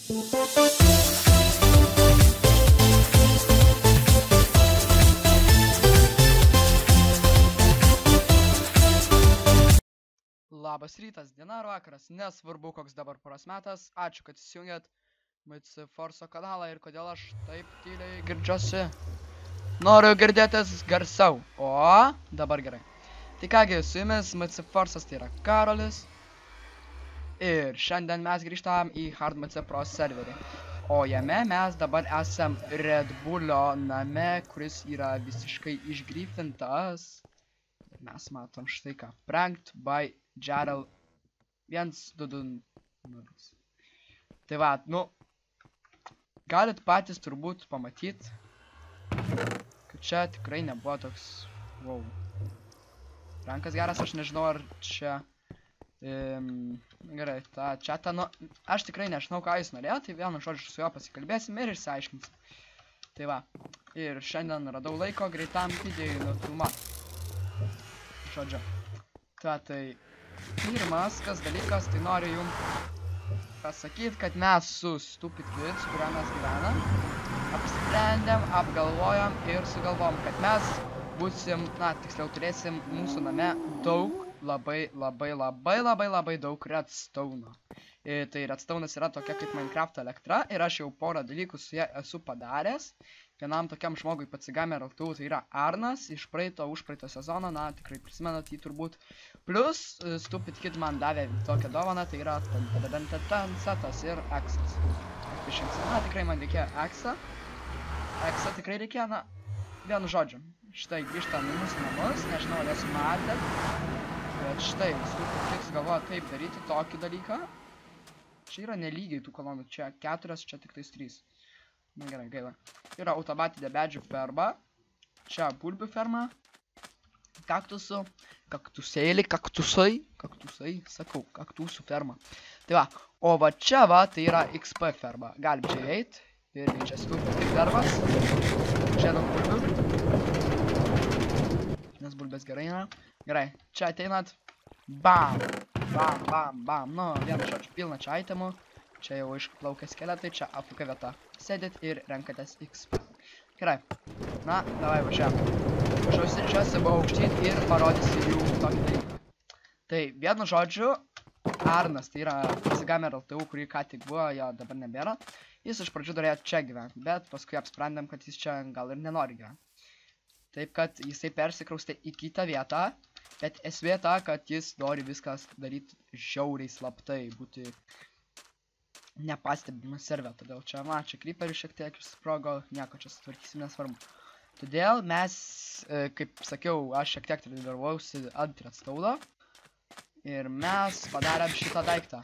Labas rytas, diena ar vakaras, nesvarbu koks dabar paros metas, ačiū, kad įsijungėt MC Forso kanalą ir kodėl aš taip tyliai girdžiuosi. Noriu girdėtis garsiau, o dabar gerai. Tai kągi, su jumis MC Forsas, tai yra Karolis. Ir šiandien mes grįžtam į Hard MC Pro serverį. O jame mes dabar esam Red Bullio name, kuris yra visiškai išgryfintas. Mes matom štai ką. Pranked by Jarl 1-2-0. Tai va, nu, galit patys turbūt pamatyti, kad čia tikrai nebuvo toks, wow. Rankas geras, aš nežinau, ar čia, gerai, tą chatą, nu, aš tikrai nežinau, ką jis norėjo, tai vienu žodžiu su juo pasikalbėsim ir išsiaiškinsim. Tai va, ir šiandien radau laiko greitam videojui nufilmuot. Žodžiu. Tai pirmas, kas dalykas, tai noriu jums pasakyti, kad mes su Stupid Kids, kuriuo mes gyvenam, apsisprendėm, apgalvojom ir sugalvom, kad mes būsim, na, tiksliau turėsim mūsų name daug, labai daug redstone'o. Tai redstone'as yra tokia kaip Minecraft elektra ir aš jau porą dalykų su ją esu padaręs. Vienam tokiam žmogui patsigame RLTU, tai yra Arnas iš užpraeito sezono, na, tikrai prisimenat jį turbūt. Plus, Stupid Kid man davė tokią dovaną, tai yra setas ir Axas. Na, tikrai man reikėjo Axą. Axą tikrai reikėjo, na, vienu žodžiu. Štai, grįžtam į mūsų namus, nežinau, ar esu matėt. Bet štai, Stupid Kids galvoja taip daryti tokį dalyką. Čia yra nelygiai tų kolonų, čia 4, čia tik tais 3. Na gerai, gaila. Yra automatinė medžių ferma. Čia bulbių ferma. Kaktusų. Kaktusai, sakau, kaktusų ferma. Tai va, o va čia va, tai yra XP ferma. Galim čia įeit. Ir čia Stupid fermas. Čia daug bulbių. Nes bulbės gerai yra. Gerai, čia ateinat. Bam! Bam! Nu, vienu žodžiu, pilna čia itemų. Čia jau išplaukia skeletai, čia AFK vieta. Sėdit ir renkatės XP. Gerai. Na, davai važiuojam. Važiuosiu aukštyn ir parodysiu jų tokį dalyką. Tai vienu žodžiu, Arnas, tai yra pasigame RLTU, kurį ką tik buvo, jo dabar nebėra. Jis iš pradžių norėjo čia gyventi, bet paskui apsprendėm, kad jis čia gal ir nenori gyventi. Taip, kad jisai persikraustė į kitą vietą, bet esmė ta, kad jis nori viskas daryti žiauriai slaptai, būti nepastebimas serve, todėl čia, na, čia creeperių šiek tiek išsprogo, nieko čia sutvarkysim, nesvarbu. Todėl mes, kaip sakiau, aš šiek tiek treniravausi ant redstone'o ir mes padarėm šitą daiktą.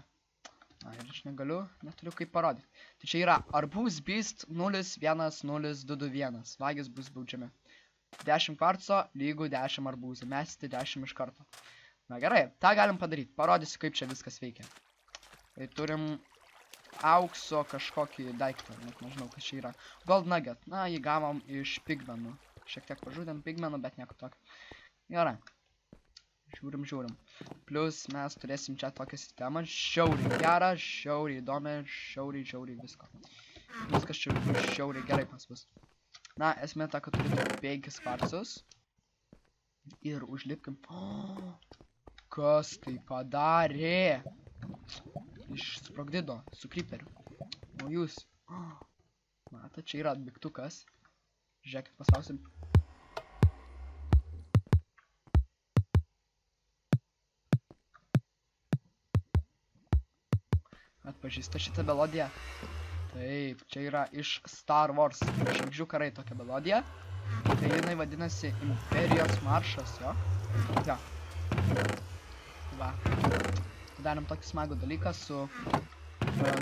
Na, ir aš neturiu kaip parodyti. Tai čia yra Arbūz Beast 01021, vagis bus baudžiami. 10 kvarco lygų 10 arbūzų, mesti 10 iš karto. Na gerai, tą galim padaryti, parodysiu, kaip čia viskas veikia. Tai turim aukso kažkokį daiktą, net nežinau, kas čia yra. Gold nugget, na, jį gavom iš pigmenų. Šiek tiek pažudėm pigmenų, bet nieko tokio. Gerai. Žiūrim. Plus mes turėsim čia tokią sistemą. Žiauriai gerą, žiauriai įdomią, žiauriai visko. Viskas čia bus žiauriai gerai pas mus. Na, esmė ta, kad turite 5 kvarcus. Ir užlipkim. Kas tai padarė? Išsprogdido su creeperiu. O jūs. Matai, čia yra atbigtukas. Žiūrėkit, paspausim. Atpažįsta šitą melodiją. Taip, čia yra iš Star Wars. Žvaigždžių karai tokia melodija. Tai jinai vadinasi Imperijos maršas, jo. Jo. Va. Darėm tokį smagų dalyką su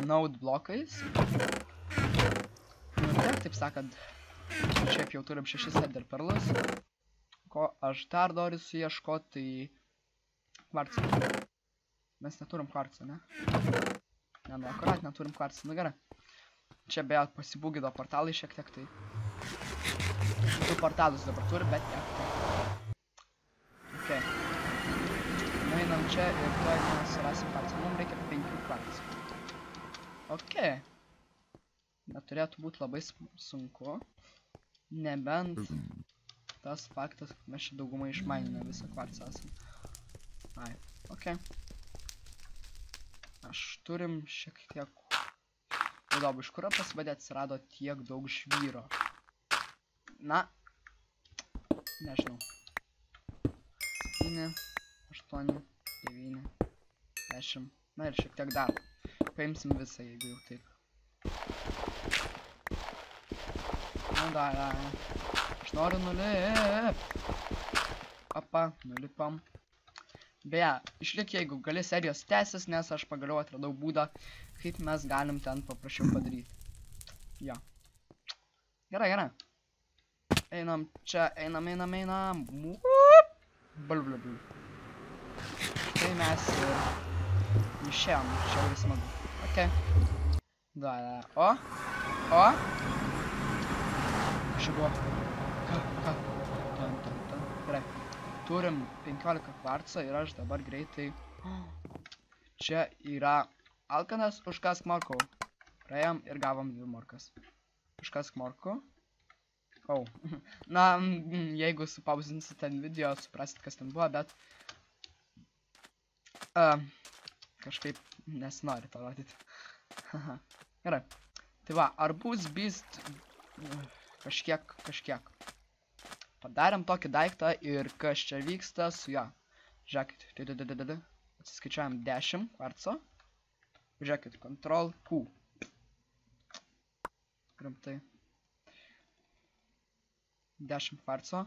node blokais. Nu, taip sakant, šiaip jau turim 6 ender perlus. Ko aš dar noriu suieškoti, tai kvarcą. Mes neturim kvarcą, ne? Ne, nu, akurat neturim kvarcą, nu gerai. Čia beje pasibūgido portalai šiek tiek, tai 2 portalus dabar turim, bet tiek. Ok. čia ir tuoj mes rasim kvarcą. Mums reikia 5 kvarcų. Ok. neturėtų būti labai sunku. Nebent tas faktas, kad mes čia daugumą išmainime visą kvarcą esam. Ai, okei. Aš turim šiek tiek... Įdomu, iš kur pasibadė atsirado tiek daug žvyro? Na, nežinau. 7, 8, 9, 10. Na ir šiek tiek dar. Paimsim visą, jeigu jau taip. Nu dar. Aš noriu nulip. Opa, nulipam. Beje, išlik jeigu gali serijos tęsis, nes aš pagaliau atradau būdą, kaip mes galim ten paprašiau padaryti. Jo. Gerai. Einam čia, einam. Blblbl. Tai mes išėjom, čia labai smagu. Okei. Dar. O. Čia buvo. Ką? Gerai. Turim 15 kvarco ir aš dabar greitai... Čia yra alkanas, užkask morkų. Praėjom ir gavom 2 morkas. Užkask morkų. Oh. Na, jeigu supauzinsit ten video, suprasit, kas ten buvo, bet... kažkaip nesinori to rodyti. Gerai. Tai va, arbūz beast... Kažkiek. Padarėm tokį daiktą ir kas čia vyksta su juo. Žiūrėkit, atsiskaičiuojam 10 kvarco. Žiūrėkit, Ctrl Q. Rimtai. 10 kvarco.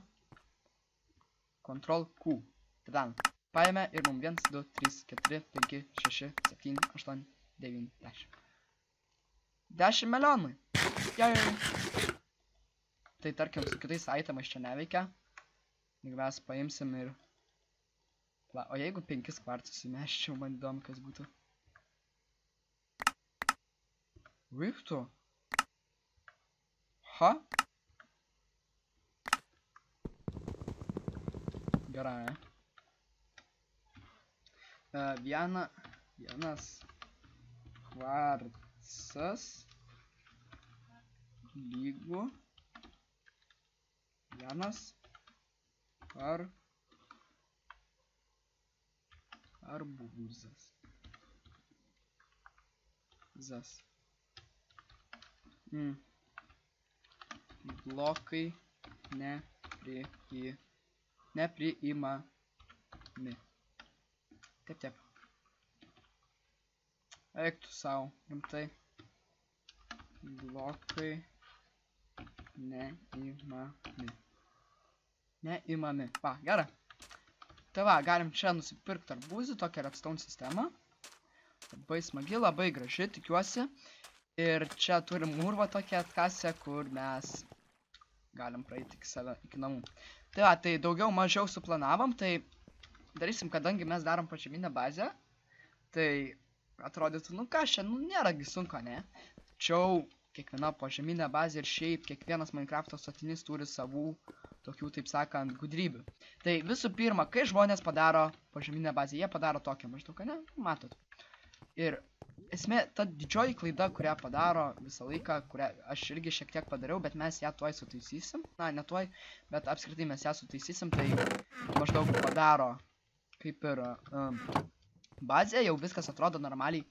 Ctrl Q. Tada paėmė ir mum 1, 2, 3, 4, 5, 6, 7, 8, 9, 10. 10 milijonų. Jai. Tai tarkim, su kitais itemais čia neveikia. Jeigu mes paimsim ir... O jeigu 5 kvarcus įmeščiau, man įdomu, kas būtų. Vyktų. Ha? Gerai. Vienas kvarcas lygu... Vienas arbūzas. Blokai nepriimami. Taip. Eik tu sau, rimtai. Blokai neimami. Va, gerai. Tai va, galim čia nusipirkti arbūzį, tokią redstone sistemą. Labai smagi, labai graži, tikiuosi. Ir čia turim urvą tokią atkasę, kur mes galim praeiti iki namų. Tai va, tai daugiau mažiau suplanavom, tai darysim, kadangi mes darom požeminę bazę. Tai atrodytų, nu ką, čia, nėragi sunku, ne? Tačiau kiekviena požeminė bazė ir šiaip kiekvienas Minecrafto statinys turi savų tokių, taip sakant, gudrybių. Tai visų pirma, kai žmonės padaro požeminę bazę, jie padaro tokią maždaug, ne? Matot. Ir esmė, ta didžioji klaida, kurią padaro visą laiką, kurią aš irgi šiek tiek padariau, bet mes ją tuoj sutaisysim. Na, ne tuoj, bet apskritai mes ją sutaisysim, tai maždaug padaro kaip ir bazė, jau viskas atrodo normaliai,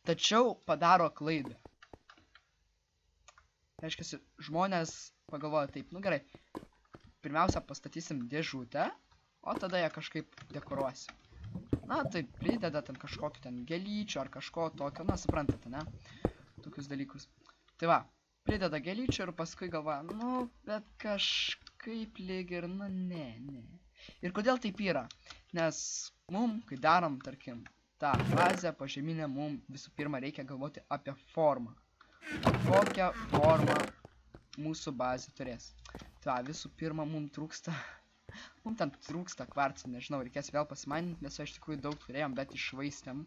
tačiau padaro klaidą. Reiškiasi, žmonės pagalvoja taip, nu gerai, pirmiausia pastatysim dėžutę, o tada ją kažkaip dekoruosim. Na, tai prideda ten kažkokį ten gėlyčių ar kažko tokio, na, suprantate, ne? Tokius dalykus. Tai va, prideda gėlyčių ir paskui galvoja, nu, bet kažkaip lyg ir, nu, ne. Ir kodėl taip yra? Nes mum, kai darom, tarkim, tą bazę požeminę, mum visų pirma reikia galvoti apie formą. Kokią formą mūsų bazė turės. Tai visų pirma, mums ten trūksta kvarcų, nežinau, reikės vėl pasimaninti, nes iš tikrųjų daug turėjom, bet išvaistėm,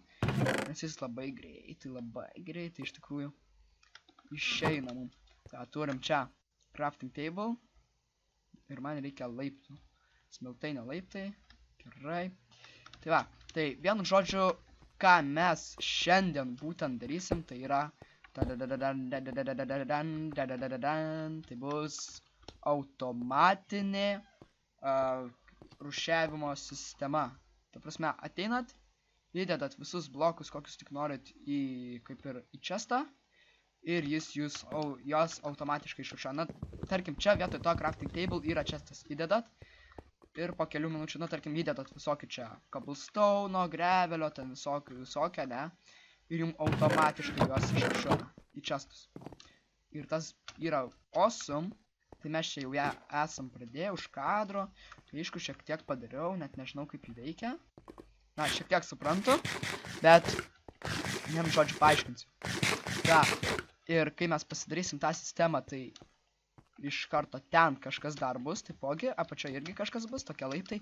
nes jis labai greitai iš tikrųjų išeina mums. Tai turim čia crafting table ir man reikia laiptų, smiltainio laiptai, gerai. Tai va, tai vienu žodžiu, ką mes šiandien būtent darysim, tai yra Tai bus automatinė rūšiavimo sistema. Ta prasme, ateinat, įdedat visus blokus, kokius tik norit kaip ir į chestą ir jos automatiškai išrūšiuoja. Na, tarkim, čia vietoj to crafting table yra chestas. Įdedat ir po kelių minučių, na, tarkim, įdedat visokių čia cobblestone, gravelio, ten visokią, ne? Ir jums automatiškai juos išrūšiuoja į chestus. Ir tas yra awesome. Tai mes čia jau ją esam pradėję už kadro. Tai aišku, šiek tiek padariau, net nežinau kaip jį veikia. Na, šiek tiek suprantu, bet vienu žodžiu paaiškinsiu. Ja, ir kai mes pasidarysim tą sistemą, tai iš karto ten kažkas dar bus, taipogi, apačioje irgi kažkas bus, tokie laiptai.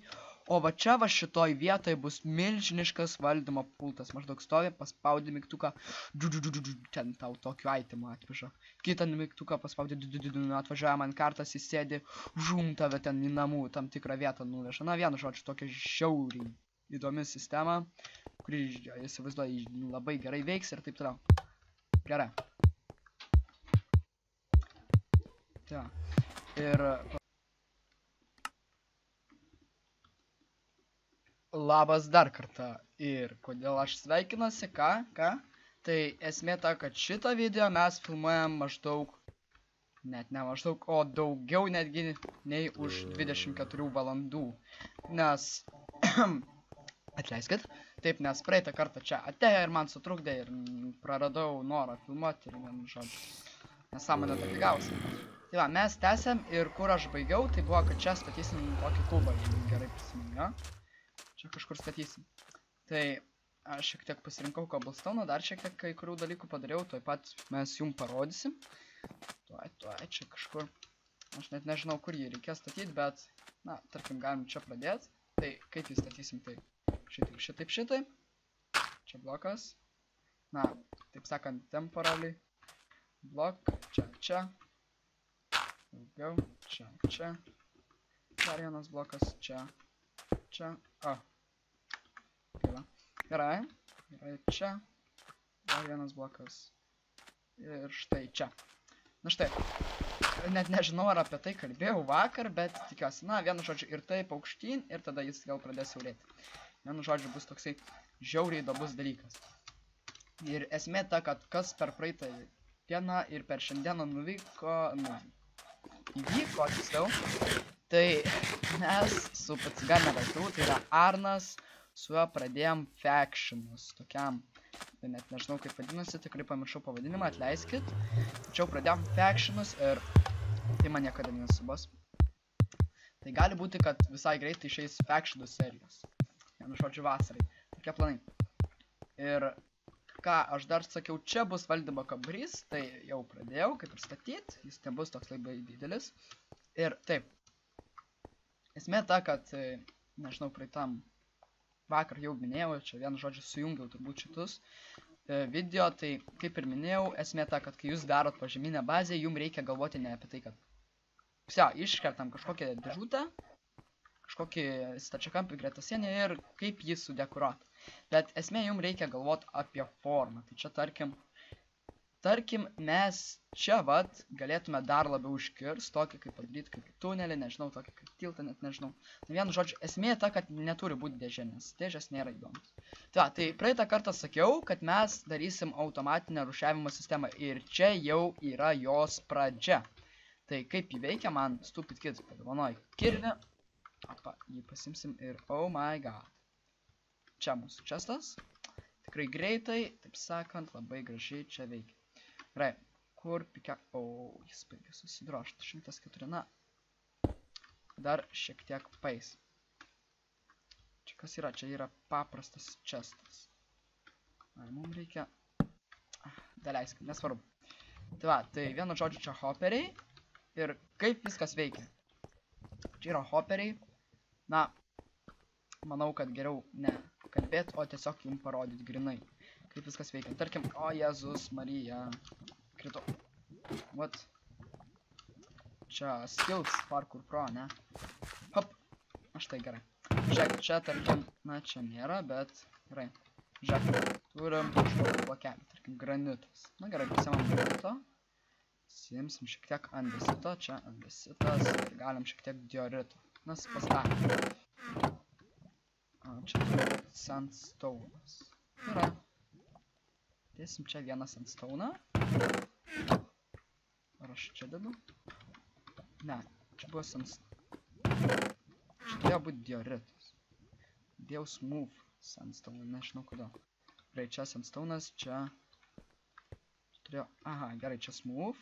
O va čia va šitoj vietoje bus milžiniškas valdymo pultas. Maždaug stovi, paspaudi mygtuką, ten tau tokiu itemų atveža. Kitą mygtuką paspaudi, atvažiuoja man kartas, įsėdi, tave ten į namų tam tikrą vietą nuveža. Na, vienu žodžiu, tokia žiauriai įdomi sistema, kuri, įsivaizduoju, labai gerai veiks ir taip toliau. Gerai. Ja. Ir labas dar kartą. Ir kodėl aš sveikinuosi, ką? Tai esmė ta, kad šitą video mes filmuojam maždaug, net ne maždaug, o daugiau netgi nei už 24 valandų. Nes, atleiskit, taip, nes praeitą kartą čia atėjo ir man sutrukdė ir praradau norą filmuoti ir vienu žodžiu. Nesąmonė tokį gausi. Tai va, mes tęsiam ir kur aš baigiau, tai buvo, kad čia statysim tokį kubą, jeigu gerai prisimenu. Čia kažkur statysim. Tai aš šiek tiek pasirinkau cobblestone, dar šiek tiek kai kurių dalykų padariau, tuoj pat mes jums parodysim. Tuoj, čia kažkur. Aš net nežinau, kur jį reikės statyti, bet, na, tarkim, galim čia pradėti. Tai kaip jį statysim, tai šitai. Čia blokas. Na, taip sakant, temporaliai. Blok, čia. Daugiau, čia. Dar vienas blokas, čia. O. Gerai, čia. Dar vienas blokas. Ir štai čia. Na štai. Net nežinau, ar apie tai kalbėjau vakar, bet tikiuosi. Na, vienu žodžiu, ir taip aukštyn, ir tada jis gal pradės siaurėti. Vienu žodžiu, bus toksai žiauriai įdomus dalykas. Ir esmė ta, kad kas per praeitą dieną ir per šiandieną įvyko, tiksliau, tai mes su Patsigarne Valtru, tai yra Arnas, su juo pradėjom factionus, tokiam, tai net nežinau kaip vadinasi, tikrai pamiršau pavadinimą, atleiskit, tačiau pradėjom factionus ir tai man niekada nesubos. Tai gali būti, kad visai greitai išeis factionų serijos, vienu žodžiu vasarai, tokie planai. Ir ką aš dar sakiau, čia bus valdymo kambarys, tai jau pradėjau kaip ir statyti, jis nebus toks labai didelis. Ir taip, esmė ta, kad, nežinau, praeitam vakar jau minėjau, čia vienu žodžiu sujungiau turbūt šitus video, tai kaip ir minėjau, esmė ta, kad kai jūs darot pažeminę bazę, jums reikia galvoti ne apie tai, kad iškertam kažkokią dėžutę, kažkokį stačiakampį greta sienį ir kaip jį sudekuruoti. Bet esmė jums reikia galvoti apie formą. Tai čia tarkim mes čia vat galėtume dar labiau užkirsti, tokį kaip padaryti kaip tunelį, nežinau, tokį kaip tiltą, net nežinau. Tai vienu žodžiu, esmė ta, kad neturi būti dėžė, nes dėžės nėra įdomus. Tai praeitą kartą sakiau, kad mes darysim automatinę rūšiavimo sistemą ir čia jau yra jos pradžia. Tai kaip jį veikia, man Stupid Kids padovanoja kirvį. Jį pasimsim ir oh my god. Čia mūsų chestas. Tikrai greitai, taip sakant, labai gražiai čia veikia. Gerai, kur pikia... jis baigė susidrošti. 104, na. Dar šiek tiek pais. Čia kas yra? Čia yra paprastas chestas. Mums reikia... Daleiskim, nesvarbu. Tai va, tai vienu žodžiu čia hoperiai. Ir kaip viskas veikia. Čia yra hoperiai. Na, manau, kad geriau ne kalbėti, o tiesiog jums parodyti grinai, kaip viskas veikia. Tarkim, o Jėzus Marija, krito. What? Čia skills parkour pro, ne? Hop. Aš tai gerai. Žiūrėk, čia tarkim, na čia nėra, bet gerai. Žiūrėk, turim kažkokį blokelį, tarkim. kaip granitas. Na gerai, pasiemam granito. Siimsim šiek tiek andesito, čia andesitas ir galim šiek tiek diorito. Nas pastatym. Čia turi sandstone'as. Yra. Dėsim čia vieną sandstone'ą. Ar aš čia dedu? Ne, čia buvo sandstone. Čia turėjo būti dioritas. Dėjau smooth sandstone, nežinau kodėl. Gerai, čia sandstone'as, čia turėjo... Aha, gerai, čia smooth.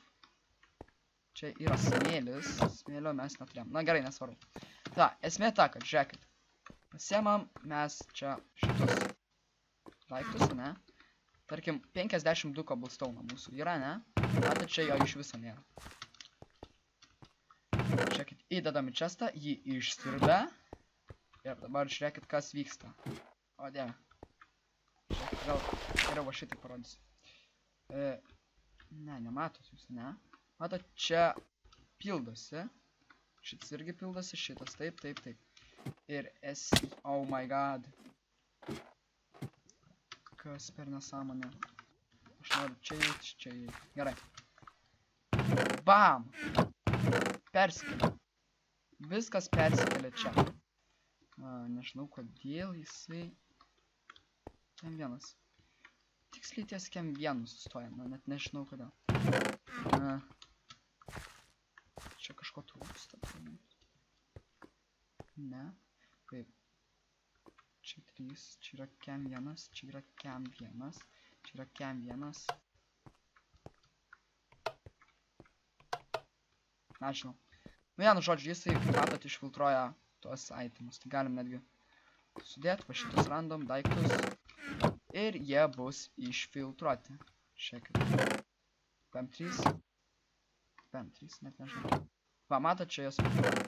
Čia yra smėlis. Smėlio mes neturėjom. Na gerai, nesvarbu. Ta, esmė ta, kad žiūrėkit. Pasiemam mes čia šitus daiktus, ne? Tarkim, 52 cobblestone mūsų yra, ne? Matai, čia jo iš viso nėra. Žiūrėkit, įdedam į chestą, jį išsiurbę. Ir dabar žiūrėkit, kas vyksta. O, dieve. Žiūrėkit, gal geriau va šitai parodysiu. Ne, nematot jūs, ne? Matot, čia pildosi. Šitas irgi pildosi, šitas taip, taip, taip. Ir oh my god. Kas per nesąmonę. Aš noriu čia įti, čia įti. Gerai. Bam! Persikėlė. Viskas persikėlė čia. Nežinau, kodėl jisai... Kem vienas. Tiksliai ties kem vienu sustoja. Na, net nežinau, kodėl. Čia kažko trūksta. Ne. Kaip. Čia 3, čia yra kem 1, čia yra kem 1, čia yra kem 1. Nežinau. Nu, vienu žodžiu, jisai, kaip matot, išfiltruoja tuos itemus. Tai galim netgi sudėti va šitus random daiktus. Ir jie bus išfiltruoti. Žiūrėkit. PM3. PM3, net nežinau. Va, matot, čia jos filtruoja.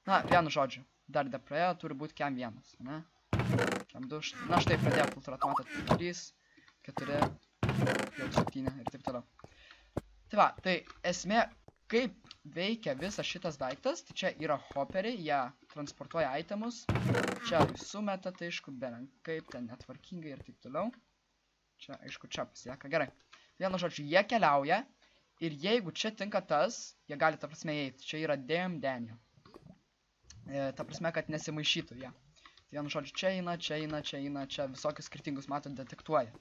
Na, vienu žodžiu. Dar depraėjo, turi būti kem 1, ne? Kem 2. Na, štai pradėjo filtruoti, matot, 3, 4, jau 7 ir taip toliau. Tai va, tai esmė, kaip veikia visas šitas daiktas, tai čia yra hopperiai, jie transportuoja itemus, čia sumeta, tai aišku, belenkaip, ten netvarkingai ir taip toliau. Čia, aišku, čia pasieka, gerai. Vienu žodžiu, jie keliauja ir jeigu čia tinka tas, jie gali, ta prasme, eiti. Čia yra Daniel. Ta prasme, kad nesimaišytų jie. Tai vienu žodžiu, čia eina, čia eina, čia eina, čia visokius skirtingus, matot, detektuoja.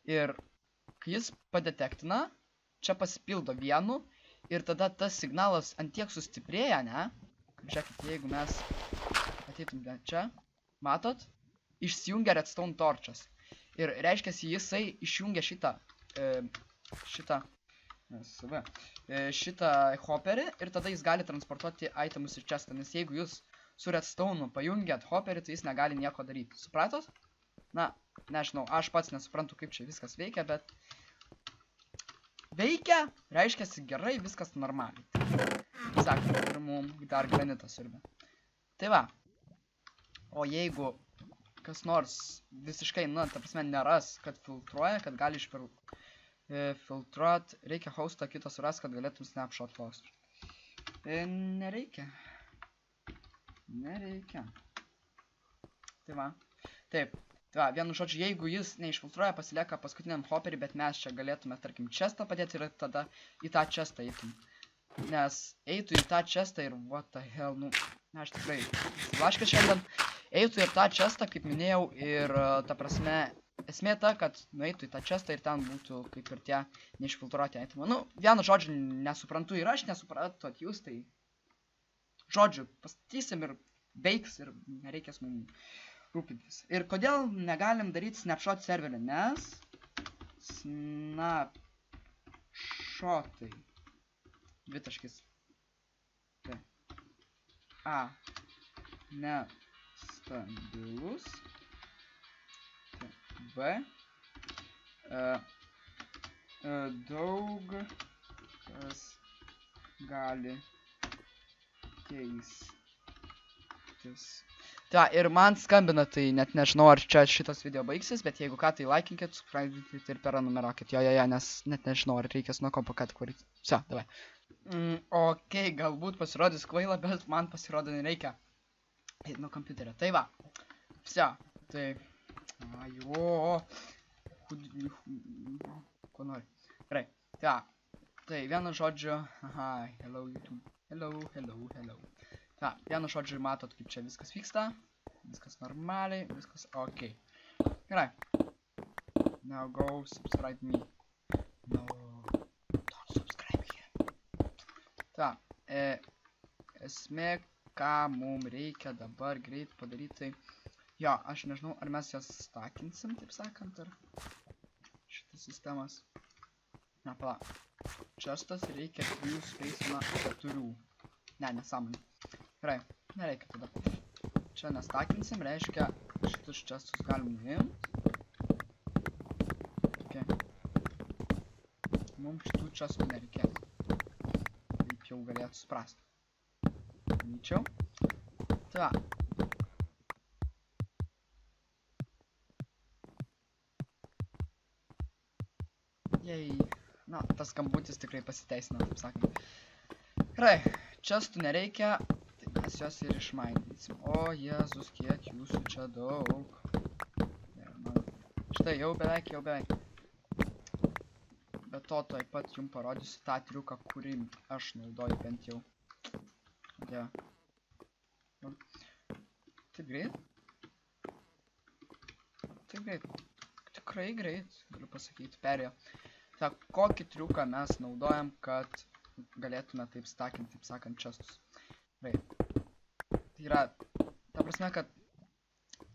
Ir kai jis padetektina, čia pasipildo vienu ir tada tas signalas antiek sustiprėja, ne? Žiūrėkit, jeigu mes ateitumėme čia, matot, išsijungia redstone torčas. Ir reiškia, jisai išjungia šitą hopperį ir tada jis gali transportuoti itemus ir chestą, nes jeigu jūs su redstone'u pajungiat hopperį, tai jis negali nieko daryti. Supratot? Na, nežinau, aš pats nesuprantu, kaip čia viskas veikia, bet veikia, reiškia, gerai, viskas normaliai. Sakant, ir mums dar granitas siurbia. Tai va, o jeigu kas nors visiškai, na, ta prasme, neras, kad filtruoja, kad gali filtruot, reikia hostą kitą suras, kad galėtum snapshot host. Nereikia. Nereikia. Tai va. Taip. Tai va, vienu žodžiu, jeigu jis neišfiltruoja, pasilieka paskutiniam hopperį, bet mes čia galėtume, tarkim, chestą padėti ir tada į tą chestą eitum. Nes eitų į tą chestą ir what the hell, nu, aš tikrai blaškas šiandien. Eitų ir tą chestą, kaip minėjau, ir ta prasme, esmė ta, kad nueitų į tą chestą ir ten būtų kaip ir tie neišfiltruoti itemai. Nu, vienu žodžiu, nesuprantu ir aš nesuprantot jūs, tai žodžiu, pastatysim ir veiks ir nereikės mums rūpintis. Ir kodėl negalim daryti snapshot serverį, nes snapshotai dvitaškis A nestabilus B daug kas gali keistis. Ta, ir man skambina, tai net nežinau, ar čia šitas video baigsis, bet jeigu ką, tai laikinkit, subscribikit ir peranumerokit. Jo, nes net nežinau, ar reikės nuo kompo ką tik varyti. Vse, davai. Ok, galbūt pasirodys kvaila, bet man pasirodo nereikia. Nuo kompiuterio. Tai va. Vse, tai... Ajo. ko nori. Gerai, tai vienu žodžiu, aha, hello YouTube, hello. Vienu žodžiu matot, kaip čia viskas vyksta, viskas normaliai, viskas ok. Gerai, now go subscribe me. No, don't subscribe here. Esmė, ką mums reikia dabar greit padaryti. Jo, aš nežinau, ar mes jas stakinsim, taip sakant, ar šitas sistemas. Na, pala. Čestas reikia 3 space, na, 4. Ne, nesąmonė. Gerai, nereikia tada. Čia nestakinsim, reiškia, šitus čestus galim nuimti. Ok. Mums šitų čestų nereikės. Taip jau galėtų suprasti. Manyčiau. Jei. Na, tas skambutis tikrai pasiteisina, taip sakant. Gerai, čestų nereikia, tai mes juos ir išmaindysim. O, Jėzus, kiek jūsų čia daug. Štai, jau beveik. Be to, taip pat jums parodysiu tą triuką, kurį aš naudoju bent jau. Dieve. Taip greit? Taip greit. Tikrai greit, galiu pasakyti, perėjo. Kokį triuką mes naudojam, kad galėtume taip stakinti, taip sakant, čestus. Tai yra, ta prasme, kad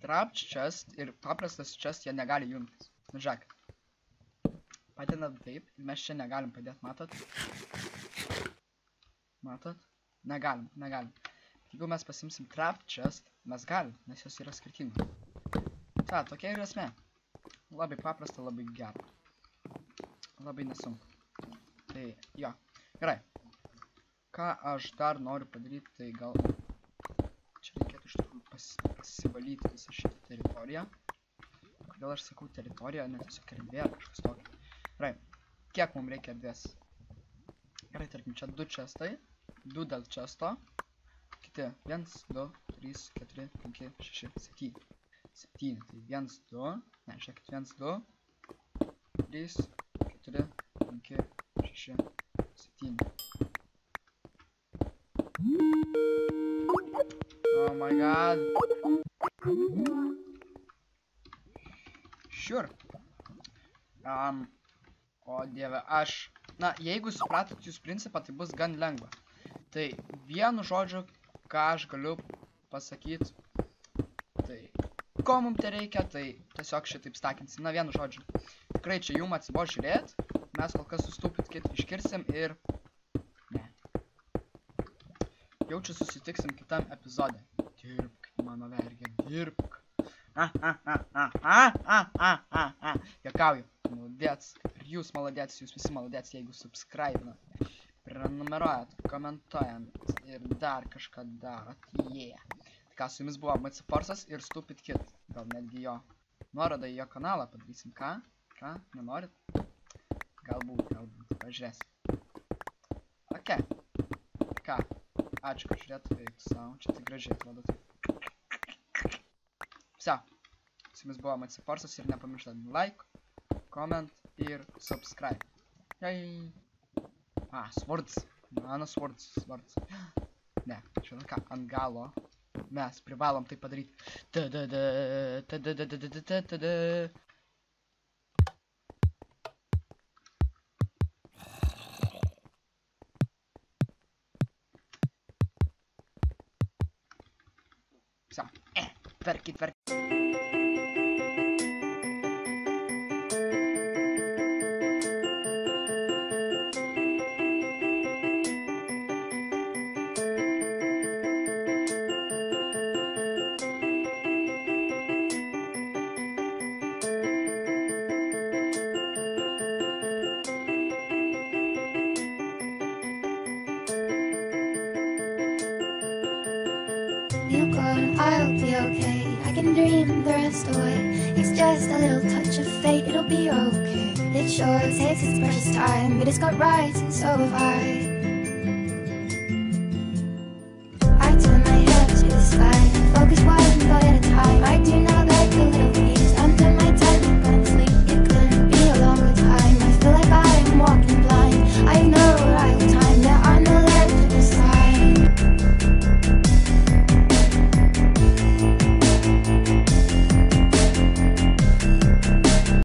trap chest ir paprastas chest jie negali jungtis. Nu, žiūrėkit. Padedam taip, mes čia negalim padėti, matot? Matot? Negalim. Jeigu mes pasimsim trap chest, mes galim, nes jos yra skirtingos. Tokia yra esmė. Labai paprasta, labai gera. Labai nesunku. Tai, jo. Gerai. Ką aš dar noriu padaryti, tai gal... Čia reikėtų iš tikrųjų pasivalyti visą šitą teritoriją. Kodėl aš sakau teritoriją, ne tiesiog erdvė ar kažkas tokio. Gerai. Kiek mums reikia erdvės? Gerai, tarkim, čia 2 čestai. 2 dėl često. Kiti. 1, 2, 3, 4, 5, 6, 7. 7. Tai 1, 2. Ne, žiūrėkit. 1, 2. 3, 4, 5, 6, 7. Oh my god. Sure. O dieve, aš... Na, jeigu supratot jūs principą, tai bus gan lengva. Tai vienu žodžiu, ką aš galiu pasakyti, tai ko mums tai reikia, tai tiesiog šitaip stakinsim. Na, vienu žodžiu. Tikrai čia jums atsibo žiūrėt, mes kol kas sustupit kit iškirsim ir... Ne. Jaučiu susitiksim kitam epizode. Dirbk, mano vergė, dirbk. Juokauju, maladėts. Ir jūs maladėts, jūs visi maladėts, jeigu subscribe, prenumeruojat, komentuojant ir dar kažką darot. Tai ką, su jumis buvo MC Forsas ir Stupid Kid. Gal netgi jo nuorodą į jo kanalą padarysim. Ką? Nenorit? Galbūt, pažiūrėsim. Ok. Ką? Ačiū, kad žiūrėt, eik savo. Čia tai gražiai atrodo. Vse. Su jumis buvo MC Forsas ir nepamirštat like, comment ir subscribe. Jai. Swords. Mano swords. Ne, žinot ką, ant galo mes privalom tai padaryti. Vse. Tvarkit. I'll be okay, I can dream the rest away. It's just a little touch of fate, it'll be okay. It sure takes its precious time, but it's got rights and so have I. I turn my head to the sky and focus wide.